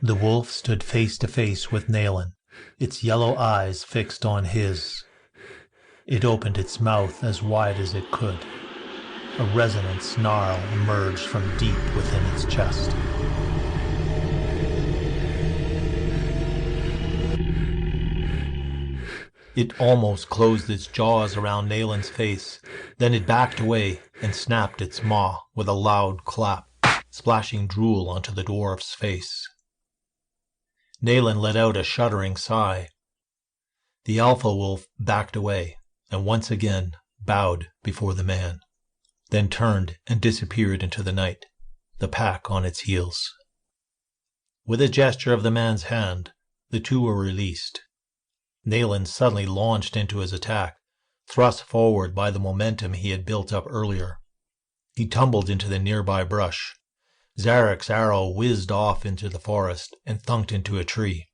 The wolf stood face to face with Nayland, its yellow eyes fixed on his. It opened its mouth as wide as it could. A resonant snarl emerged from deep within its chest. It almost closed its jaws around Nayland's face. Then it backed away and snapped its maw with a loud clap, splashing drool onto the dwarf's face. Nayland let out a shuddering sigh. The alpha wolf backed away and once again bowed before the man, then turned and disappeared into the night, the pack on its heels. With a gesture of the man's hand, the two were released. Nayland suddenly launched into his attack, thrust forward by the momentum he had built up earlier. He tumbled into the nearby brush. Zarek's arrow whizzed off into the forest and thunked into a tree.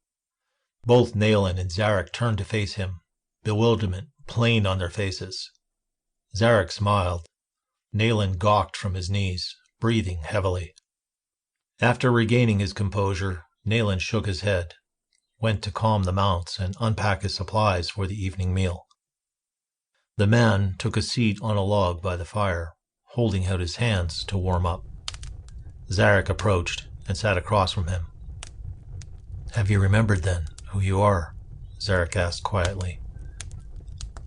Both Nayland and Zarek turned to face him, bewilderment plain on their faces. Zarek smiled. Nayland gawked from his knees, breathing heavily. After regaining his composure, Nayland shook his head, went to calm the mounts and unpack his supplies for the evening meal. The man took a seat on a log by the fire, holding out his hands to warm up. Zarek approached and sat across from him. "Have you remembered, then, who you are?" Zarek asked quietly.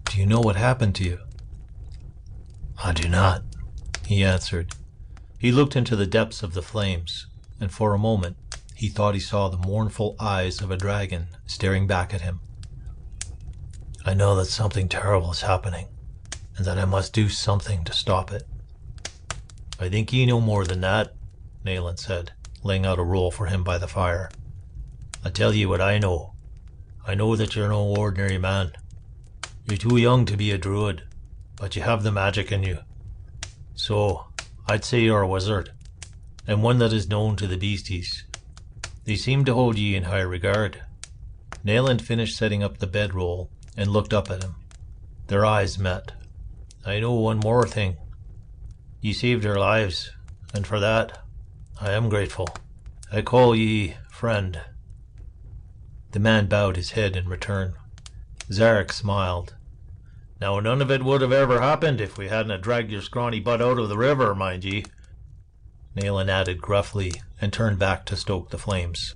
"Do you know what happened to you?" "I do not," he answered. He looked into the depths of the flames, and for a moment he thought he saw the mournful eyes of a dragon staring back at him. "I know that something terrible is happening, and that I must do something to stop it." "I think ye know more than that," Nayland said, laying out a roll for him by the fire. "I tell ye what I know. I know that you're no ordinary man. You're too young to be a druid, but you have the magic in you. So, I'd say you're a wizard, and one that is known to the beasties. They seem to hold ye in high regard." Nayland finished setting up the bedroll and looked up at him. Their eyes met. "I know one more thing. Ye saved our lives, and for that, I am grateful. I call ye friend." The man bowed his head in return. Zarek smiled. "Now none of it would have ever happened if we hadn't dragged your scrawny butt out of the river, mind ye," Nayland added gruffly, and turned back to stoke the flames.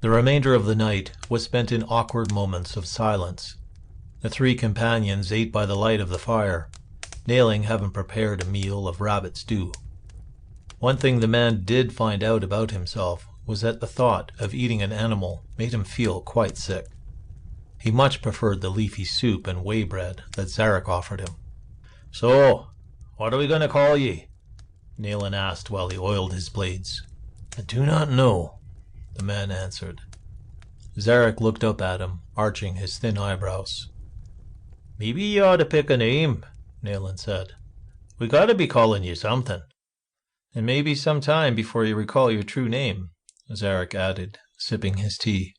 The remainder of the night was spent in awkward moments of silence. The three companions ate by the light of the fire, Nayland having prepared a meal of rabbit stew. One thing the man did find out about himself was that the thought of eating an animal made him feel quite sick. He much preferred the leafy soup and whey bread that Zarek offered him. "So, what are we going to call ye?" Nayland asked while he oiled his blades. "I do not know," the man answered. Zarek looked up at him, arching his thin eyebrows. "Maybe you ought to pick a name," Nayland said. "We gotta be calling you something." "And maybe some time before you recall your true name," Zarek added, sipping his tea.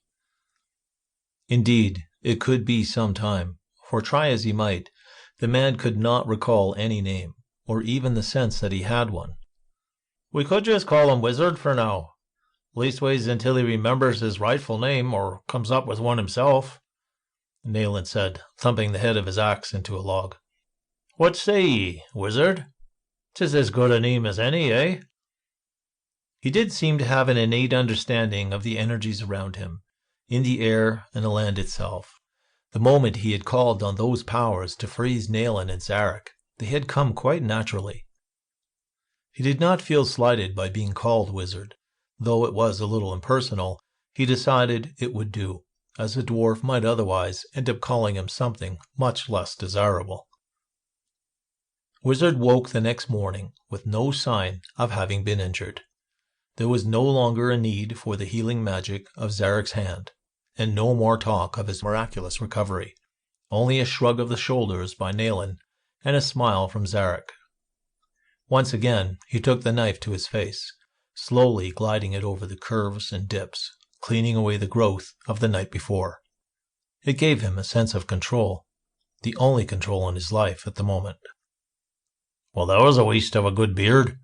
Indeed, it could be some time, for try as he might, the man could not recall any name, or even the sense that he had one. "We could just call him Wizard for now. Leastways until he remembers his rightful name, or comes up with one himself," Nayland said, thumping the head of his axe into a log. "What say ye, Wizard? 'Tis as good a name as any, eh?" He did seem to have an innate understanding of the energies around him, in the air and the land itself. The moment he had called on those powers to freeze Nayland and Zarek, they had come quite naturally. He did not feel slighted by being called Wizard. Though it was a little impersonal, he decided it would do, as the dwarf might otherwise end up calling him something much less desirable. Wizard woke the next morning with no sign of having been injured. There was no longer a need for the healing magic of Zarek's hand, and no more talk of his miraculous recovery, only a shrug of the shoulders by Nayland and a smile from Zarek. Once again he took the knife to his face, slowly gliding it over the curves and dips, cleaning away the growth of the night before. It gave him a sense of control, the only control in his life at the moment. "Well, that was a waste of a good beard,"